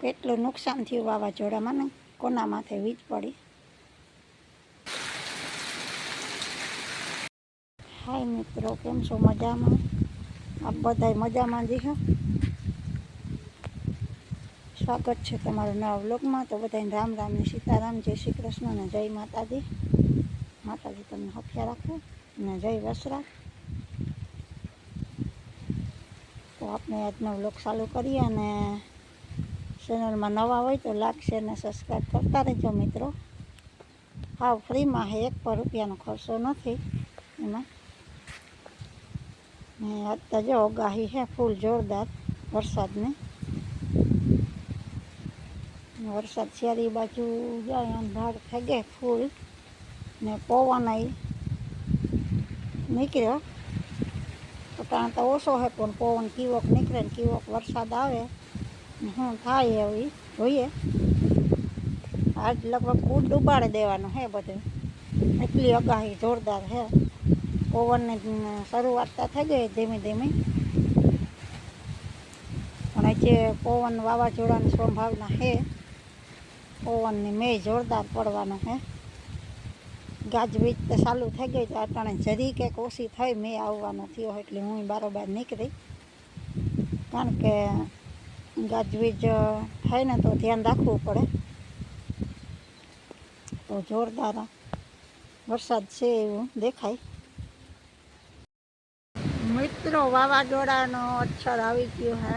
કેટલું નુકસાન થયું વાવાઝોડામાં ને કોના માથે વીજ પડી. હાય મિત્રો, કેમ છો? મજામાં? આપ બધાય મજામાં જી હા. સ્વાગત છે તમારું નવા વ્લોગમાં. તો બધાને રામ રામ ને સીતારામ, જય શ્રી કૃષ્ણ ને જય માતાજી. માતાજી તમને હફ્યા રાખે ને જય વસરા. તો આપણે આજનો વ્લોગ ચાલુ કરીએ અને ચેનલમાં નવા હોય તો લાઈક શેર ને સબસ્ક્રાઈબ કરતા રહેજો મિત્રો. હાવ ફ્રીમાં હે, 1 રૂપિયાનો ખર્ચો નથી એમાં. ને આજ તો જો આગાહી હે ફૂલ જોરદાર વરસાદની. વરસાદ શેરી બાજુ જાય અંધાર થઈ ગઈ ફૂલ ને પવન નીકળ્યો. કારણ તો ઓછો હે પણ પવન કીવોક નીકળે ને કીવોક વરસાદ આવે ને શું થાય એવી જોઈએ. આજ લગભગ ફૂલ ડૂબાડી દેવાનું હે બધે, એટલી આગાહી જોરદાર હે. પવનની શરૂઆત તો થઈ ગઈ ધીમી ધીમી, પણ આજે પવન વાવાઝોડાની સંભાવના હે. પવનની મેય જોરદાર પડવાનો હે. ગાજવીજ તો ચાલુ થઈ ગઈ તો અટાણે જરી કંઈક ઓછી થઈ, મેં આવવાનો થયો એટલે હું બારોબાર નીકળી. કારણ કે ગાજવીજ થાય ને તો ધ્યાન રાખવું પડે. તો જોરદાર વરસાદ છે એવું દેખાય. મિત્રો, વાવાઝોડાનો અક્ષર આવી ગયો હે,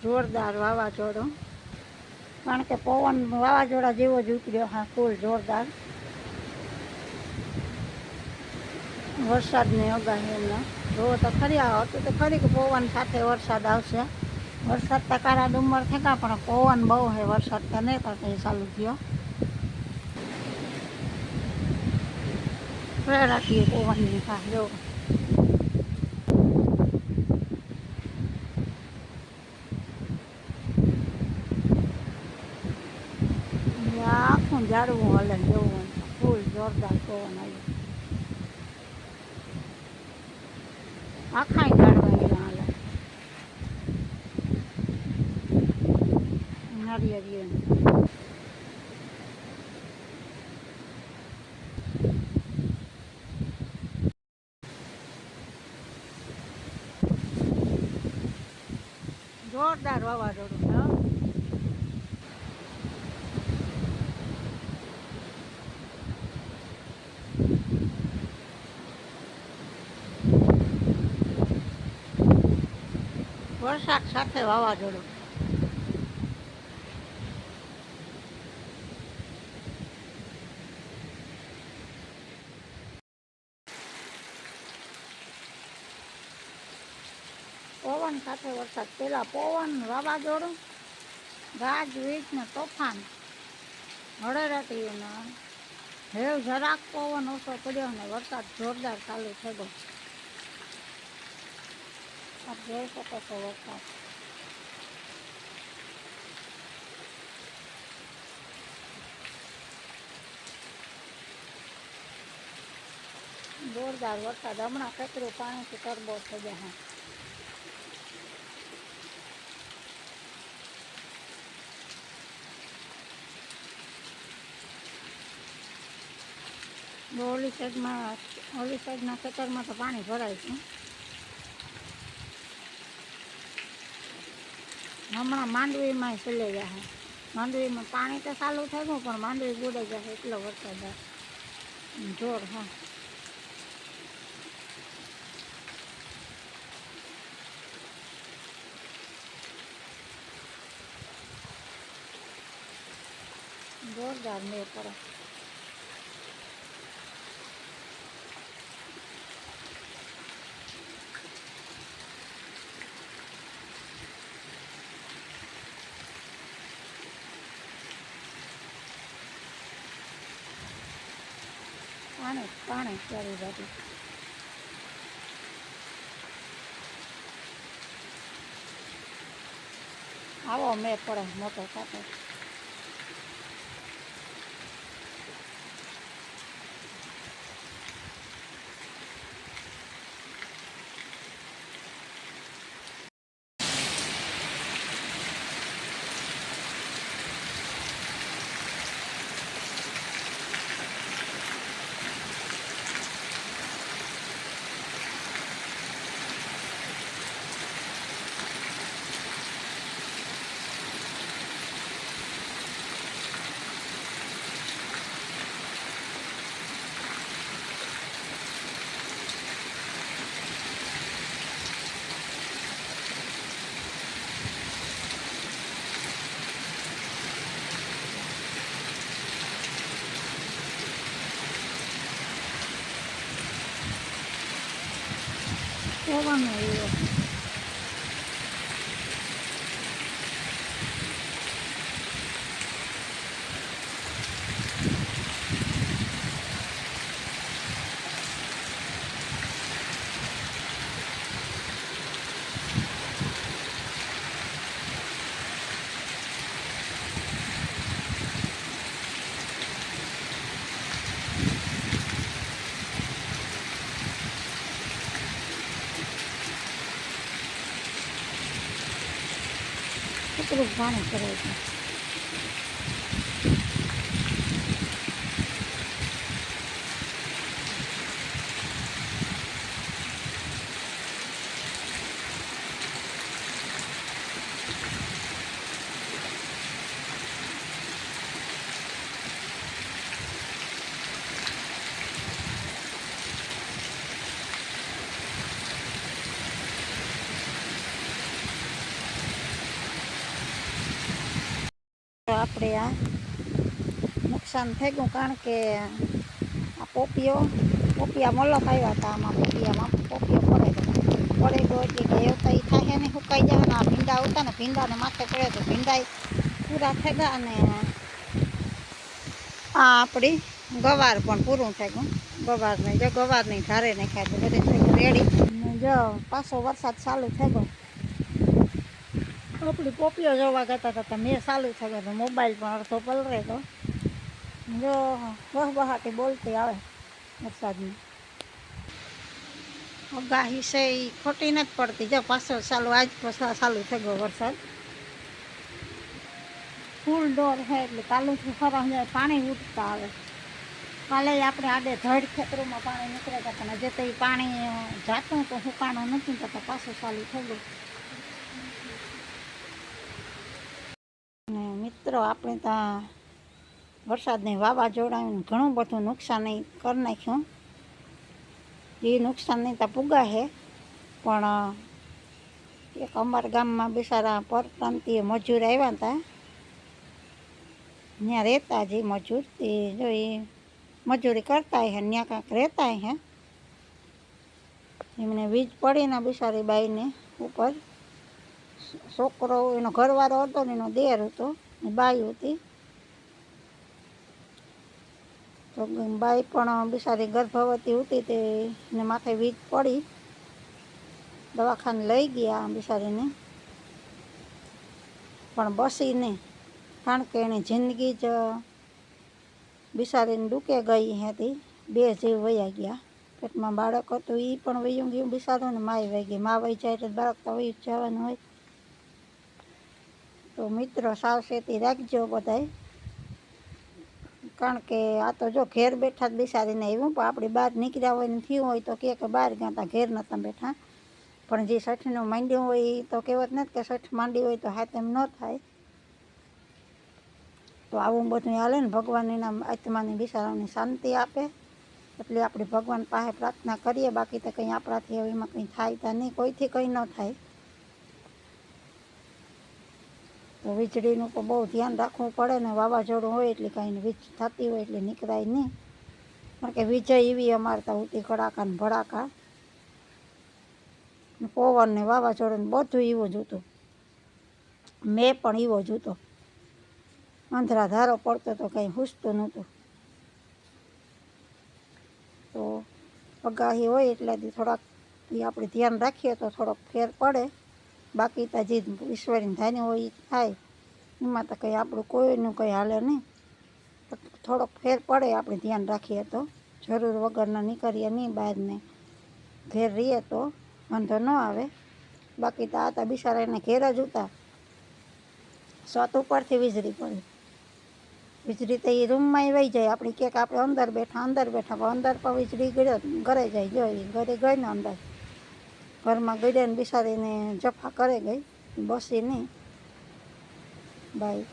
જોરદાર વાવાઝોડું. કારણ કે પવન વાવાઝોડા જેવો જ ઉતર્યો હા, ફૂલ જોરદાર. વરસાદની આગાહી એમને જોવો તો ખરી, હતું તો ખરી કે પવન સાથે વરસાદ આવશે. વરસાદ તો કાળા ડુમર થયા પણ પવન બહુ હે, વરસાદ તો નહીં તો ચાલુ થયો. રાખીએ પવનની હા જો આખું ઝાડવું હલે જવું, ફૂલ જોરદાર પવન આવ્યો. આખા ઝાડવા હાલે નારિયેળ. જોરદાર વાવાઝોડું છે. વરસાદ સાથે વાવાઝોડું. પવન સાથે વરસાદ, પેલા પવન વાવાઝોડું ગાજવીજ ને તોફાન હળેરાટીયું ને હેવ જરાક પવન ઓછો પડ્યો ને વરસાદ જોરદાર ચાલુ થઈ ગયો. આપ જોઈ શકો છો વરસાદ. જોરદાર વરસાદ, હમણાં કચરું પાણીથી તરબો થઈ જાય. ઓલી સાઈડના ખેતરમાં તો પાણી ભરાય છે. હમણાં માંડવીમાં ચલે જાય. માંડવીમાં પાણી તો ચાલુ થઈ ગયું પણ માંડવી બુડાઈ જાય એટલો વરસાદ જોર. હા, જોરદાર મેં પડે. પાણી ચારી બાજુ. આવો મેં પડે મોટો સાથે. પવન આવ્યો. કેટલું પાણી કરે છે. આપણે આ નુકસાન થઈ ગયું કારણ કે આ પોપિયા મલક આવ્યા હતા. આમાં પોપિયો પડે ગયો એટલે કે એવું કંઈ થાય ને સુકાઈ જાય ને. આ ભીંડા આવતા ને ભીંડાને માથે પડે તો ભીંડા પૂરા થઈ ગયા અને આ આપણી ગવાર પણ પૂરું થઈ ગયું. ગવારની ધારે નાખ્યા તો બધી થઈ ગયું રેડી. જો પાછો વરસાદ ચાલુ થઈ ગયો. આપણી પોપીઓ જોવા જતા હતા મેં ચાલુ થઈ ગયો. મોબાઈલ પણ અડધો પલરે તો જો બહાટી બોલતી આવે વરસાદની. આગાહી છે એ ખોટી નથી પડતી. જો પાછો ચાલુ આજ ચાલુ થઈ ગયો વરસાદ. ફૂલ ડોર છે એટલે કાલુથી ફરવા જાય પાણી ઉઠતા આવે. કાલે આપણે આડે ધડ ખેતરોમાં પાણી નીકળ્યા હતા પણ હજે તો એ પાણી જાતું તો સુકાણું નથી થતા. પાછું ચાલુ થઈ ગયું. અને મિત્રો આપણે ત્યાં વરસાદને વાવાઝોડાને ઘણું બધું નુકસાન કરી નાખ્યું. એ નુકસાન નહીં તો પુગા છે પણ એક અમારા ગામમાં બિચારા પરપ્રાંતીય મજૂર આવ્યા હતા. ત્યાં રહેતા જે મજૂર તે જો એ મજૂરી કરતા હે ત્યાં કાંઈક રહેતા હે. એમને વીજ પડીને બિચારી બાઈને ઉપર છોકરો એનો ઘરવાળો હતો ને એનો દેર હતો ને બાઈ હતી. તો બાઈ પણ બિચારી ગર્ભવતી હતી તે એને માથે વીજ પડી. દવાખાને લઈ ગયા બિચારીને પણ બસી નહીં કારણ કે એની જિંદગી જ બિચારીને ડૂકે ગઈ હતી. 2 જીવ વયા ગયા. પેટમાં બાળક હતું એ પણ વયું ગયું બિચારું ને માય વહી ગઈ. મા વહી જાય એટલે બાળક તો વહી જવાનું હોય. તો મિત્રો સાવચેતી રાખજો બધાય કારણ કે આ તો જો ઘેર બેઠા જ બિચારીને આવ્યું પણ આપણે બહાર નીકળ્યા હોય ને થયું હોય તો કે બહાર ગયા હતા ઘેર નહોતા બેઠા. પણ જે સઠનું માંડ્યું હોય એ તો કહેવત નથી કે સઠ માંડી હોય તો હાથ એમ ન થાય. તો આવું બધું હાલે ને ભગવાન એના આત્માની બિચારાની શાંતિ આપે એટલે આપણે ભગવાન પાસે પ્રાર્થના કરીએ. બાકી તો કંઈ આપણાથી એમાં કંઈ થાય તો નહીં, કોઈથી કંઈ ન થાય. તો વીજળીનું તો બહુ ધ્યાન રાખવું પડે ને. વાવાઝોડું હોય એટલે કાંઈ વીજ થતી હોય એટલે નીકળાય નહીં કારણ કે વીજય એવી અમારતા ઉતી કડાકા ને ભડાકા પવન ને વાવાઝોડું ને બધું એવું જ હતું. મેં પણ એવો જ હતો. અંધરા ધારો પડતો તો કંઈ હુસતું નહોતું. તો આગાહી હોય એટલે થોડાક આપણે ધ્યાન રાખીએ તો થોડોક ફેર પડે. બાકી તો જે ઈશ્વરની ધાની હોય એ થાય. એમાં તો કંઈ આપણું કોઈનું કંઈ હાલે નહીં. થોડોક ફેર પડે આપણે ધ્યાન રાખીએ તો. જરૂર વગરના નીકળીએ નહીં બહારને ઘેર રહીએ તો વાંધો ન આવે. બાકી તો આ તો બિચારા એને ઘેર જ ઉતા છત ઉપરથી વીજળી પડે. વીજળી તો એ રૂમમાં વહી જાય. આપણે ક્યાંક આપણે અંદર બેઠા પણ અંદર પણ વીજળી ઘરે જાય. જો એ ઘરે ગઈ ને અંદર ઘરમાં ગઈ ને બિચારીને જફા કરે ગઈ બસી નહીં બાઈ.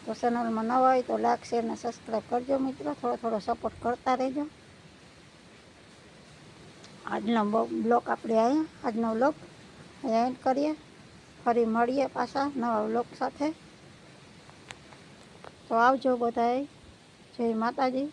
તો ચેનલમાં નવા હોય તો લાઈક શેર ને સબસ્ક્રાઈબ કરજો મિત્રો. થોડો સપોર્ટ કરતા રહેજો. આજનો બ્લોગ આપણે આજનો બ્લોગ અહીંયા એન્ડ કરીએ. ફરી મળીએ પાછા નવા બ્લોગ સાથે. તો આવજો બધાય. જય માતાજી.